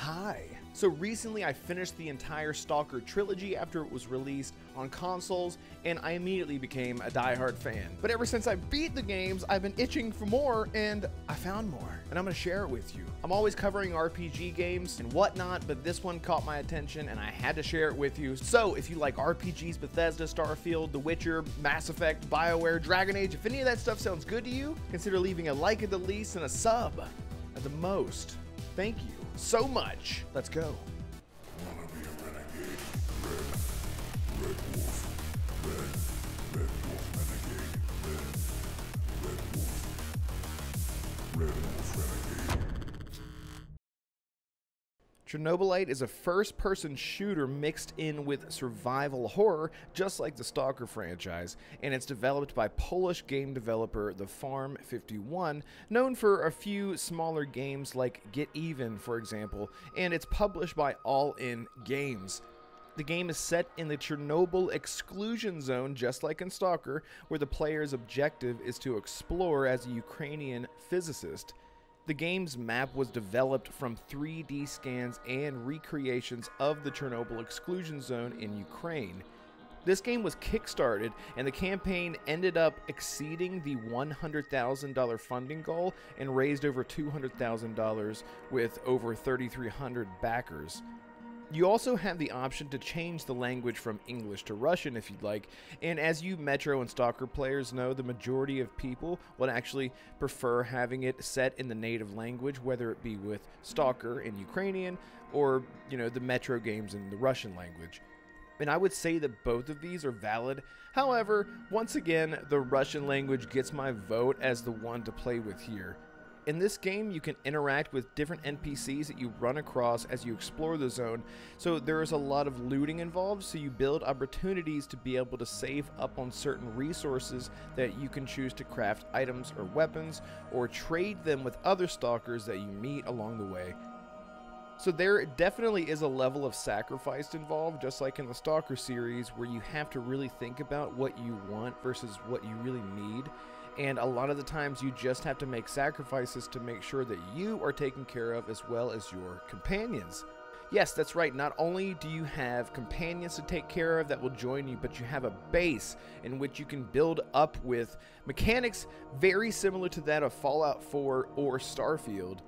Hi. So recently I finished the entire Stalker trilogy after it was released on consoles, and I immediately became a diehard fan. But ever since I beat the games, I've been itching for more, and I found more, and I'm gonna share it with you. I'm always covering RPG games and whatnot, but this one caught my attention and I had to share it with you. So if you like RPGs, Bethesda, Starfield, The Witcher, Mass Effect, BioWare, Dragon Age, if any of that stuff sounds good to you, consider leaving a like at the least and a sub at the most. Thank you so much. Let's go. Wanna be a renegade? Red wolf. Red wolf renegade. Red wolf renegade. Chernobylite is a first-person shooter mixed in with survival horror, just like the Stalker franchise, and it's developed by Polish game developer The Farm 51, known for a few smaller games like Get Even, for example, and it's published by All In Games. The game is set in the Chernobyl exclusion zone, just like in Stalker, where the player's objective is to explore as a Ukrainian physicist. The game's map was developed from 3D scans and recreations of the Chernobyl exclusion zone in Ukraine. This game was kickstarted, and the campaign ended up exceeding the $100,000 funding goal and raised over $200,000 with over 3,300 backers. You also have the option to change the language from English to Russian if you'd like, and as you Metro and Stalker players know, the majority of people would actually prefer having it set in the native language, whether it be with Stalker in Ukrainian or, the Metro games in the Russian language. And I would say that both of these are valid. However, once again, the Russian language gets my vote as the one to play with here. In this game, you can interact with different NPCs that you run across as you explore the zone, so there is a lot of looting involved, so you build opportunities to be able to save up on certain resources that you can choose to craft items or weapons, or trade them with other stalkers that you meet along the way. So there definitely is a level of sacrifice involved, just like in the Stalker series, where you have to really think about what you want versus what you really need. And a lot of the times you just have to make sacrifices to make sure that you are taken care of as well as your companions. Yes, that's right, not only do you have companions to take care of that will join you, but you have a base in which you can build up with mechanics very similar to that of Fallout 4 or Starfield.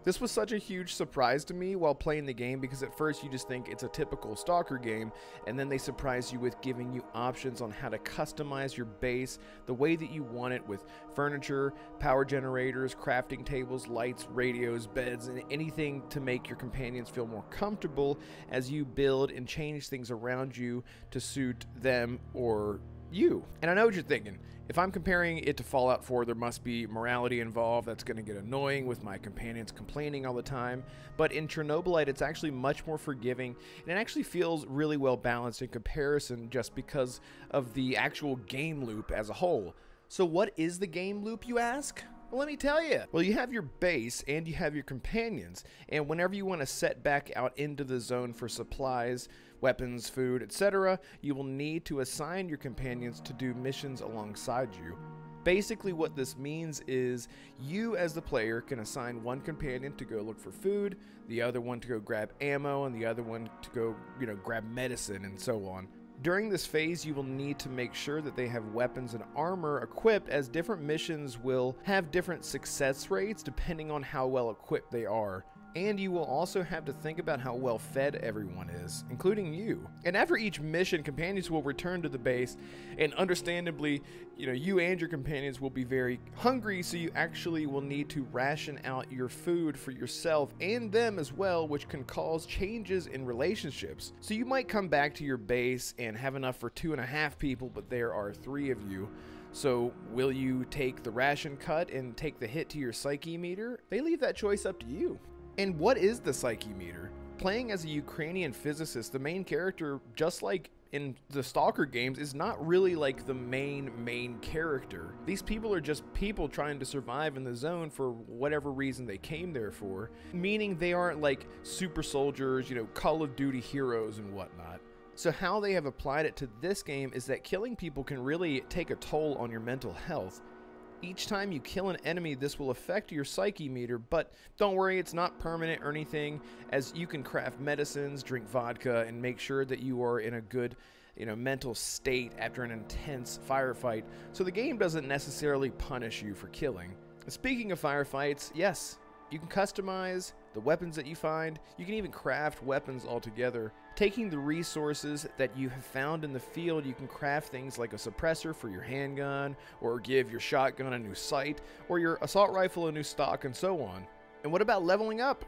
This was such a huge surprise to me while playing the game, because at first you just think it's a typical Stalker game, and then they surprise you with giving you options on how to customize your base the way that you want it, with furniture, power generators, crafting tables, lights, radios, beds, and anything to make your companions feel more comfortable as you build and change things around you to suit them or you. And I know what you're thinking. If I'm comparing it to Fallout 4, there must be morality involved. That's going to get annoying with my companions complaining all the time. But in Chernobylite, it's actually much more forgiving, and it actually feels really well balanced in comparison just because of the actual game loop as a whole. So what is the game loop, you ask? Well, let me tell you. Well, you have your base and you have your companions, and whenever you want to set back out into the zone for supplies, weapons, food, etc., you will need to assign your companions to do missions alongside you. Basically what this means is you as the player can assign one companion to go look for food, the other one to go grab ammo, and the other one to go, grab medicine and so on. During this phase, you will need to make sure that they have weapons and armor equipped, as different missions will have different success rates depending on how well equipped they are. And you will also have to think about how well fed everyone is, including you. And after each mission, companions will return to the base, and understandably, you and your companions will be very hungry, so you actually will need to ration out your food for yourself and them as well, which can cause changes in relationships. So you might come back to your base and have enough for 2.5 people, but there are 3 of you. So will you take the ration cut and take the hit to your psyche meter? They leave that choice up to you. And what is the psyche meter? Playing as a Ukrainian physicist, the main character, just like in the Stalker games, is not really like the main character. These people are just people trying to survive in the zone for whatever reason they came there for, meaning they aren't like super soldiers, Call of Duty heroes and whatnot. So how they have applied it to this game is that killing people can really take a toll on your mental health. Each time you kill an enemy, this will affect your psyche meter, but don't worry, it's not permanent or anything, as you can craft medicines, drink vodka, and make sure that you are in a good mental state after an intense firefight, so the game doesn't necessarily punish you for killing. Speaking of firefights, yes, you can customize the weapons that you find. You can even craft weapons altogether. Taking the resources that you have found in the field, you can craft things like a suppressor for your handgun, or give your shotgun a new sight, or your assault rifle a new stock, and so on. And what about leveling up?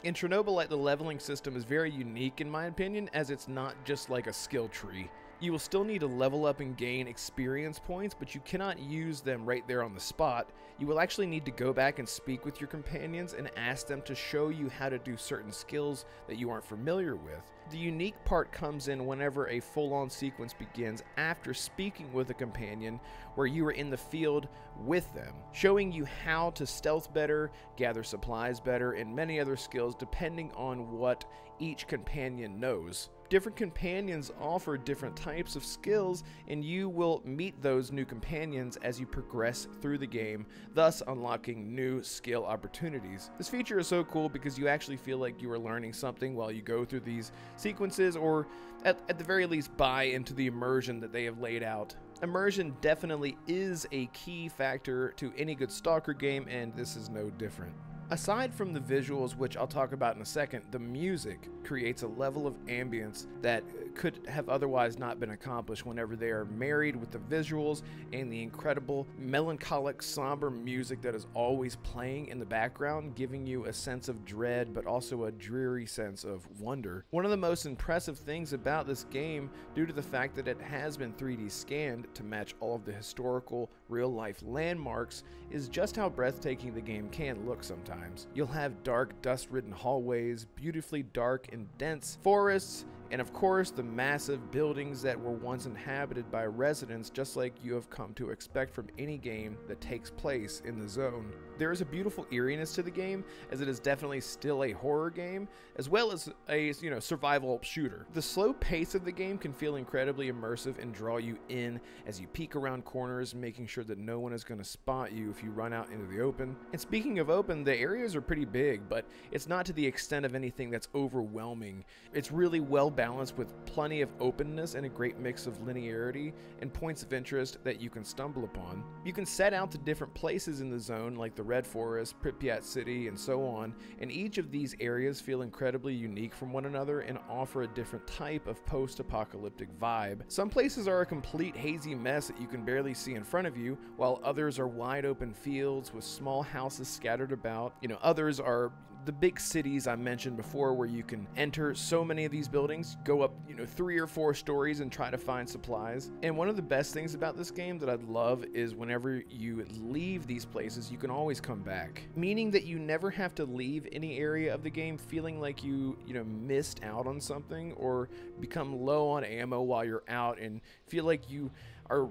In Chernobylite, the leveling system is very unique in my opinion, as it's not just like a skill tree. You will still need to level up and gain experience points, but you cannot use them right there on the spot. You will actually need to go back and speak with your companions and ask them to show you how to do certain skills that you aren't familiar with. The unique part comes in whenever a full-on sequence begins after speaking with a companion where you are in the field with them, showing you how to stealth better, gather supplies better, and many other skills depending on what each companion knows. Different companions offer different types of skills, and you will meet those new companions as you progress through the game, thus unlocking new skill opportunities. This feature is so cool because you actually feel like you are learning something while you go through these sequences, or at the very least buy into the immersion that they have laid out. Immersion definitely is a key factor to any good Stalker game, and this is no different. Aside from the visuals, which I'll talk about in a second, the music creates a level of ambience that could have otherwise not been accomplished whenever they are married with the visuals and the incredible melancholic, somber music that is always playing in the background, giving you a sense of dread but also a dreary sense of wonder. One of the most impressive things about this game, due to the fact that it has been 3D scanned to match all of the historical real-life landmarks, is just how breathtaking the game can look sometimes. You'll have dark, dust-ridden hallways, beautifully dark and dense forests, and of course the massive buildings that were once inhabited by residents, just like you have come to expect from any game that takes place in the zone. There is a beautiful eeriness to the game, as it is definitely still a horror game, as well as a survival shooter. The slow pace of the game can feel incredibly immersive and draw you in as you peek around corners, making sure that no one is going to spot you if you run out into the open. And speaking of open, the areas are pretty big, but it's not to the extent of anything that's overwhelming. It's really well balanced with plenty of openness and a great mix of linearity and points of interest that you can stumble upon. You can set out to different places in the zone, like the Red Forest, Pripyat City, and so on, and each of these areas feel incredibly unique from one another and offer a different type of post-apocalyptic vibe. Some places are a complete hazy mess that you can barely see in front of you, while others are wide open fields with small houses scattered about. Others are the big cities I mentioned before, where you can enter so many of these buildings, go up 3 or 4 stories and try to find supplies. And one of the best things about this game that I love is whenever you leave these places, you can always come back, meaning that you never have to leave any area of the game feeling like you missed out on something, or become low on ammo while you're out and feel like you are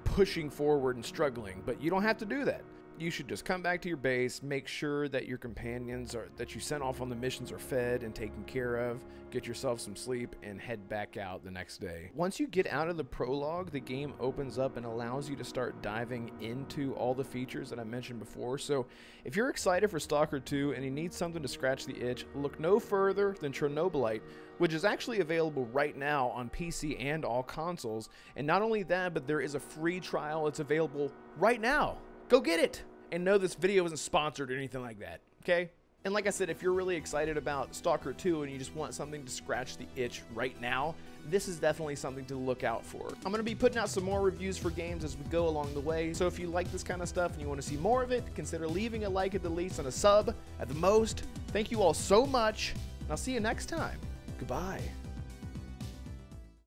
pushing forward and struggling. But you don't have to do that. You should just come back to your base, make sure that your companions that you sent off on the missions are fed and taken care of, get yourself some sleep, and head back out the next day. Once you get out of the prologue, the game opens up and allows you to start diving into all the features that I mentioned before. So if you're excited for Stalker 2 and you need something to scratch the itch, look no further than Chernobylite, which is actually available right now on PC and all consoles. And not only that, but there is a free trial. It's available right now. Go get it! And no, this video isn't sponsored or anything like that, okay? And like I said, if you're really excited about Stalker 2 and you just want something to scratch the itch right now, this is definitely something to look out for. I'm going to be putting out some more reviews for games as we go along the way, so if you like this kind of stuff and you want to see more of it, consider leaving a like at the least and a sub at the most. Thank you all so much, and I'll see you next time. Goodbye.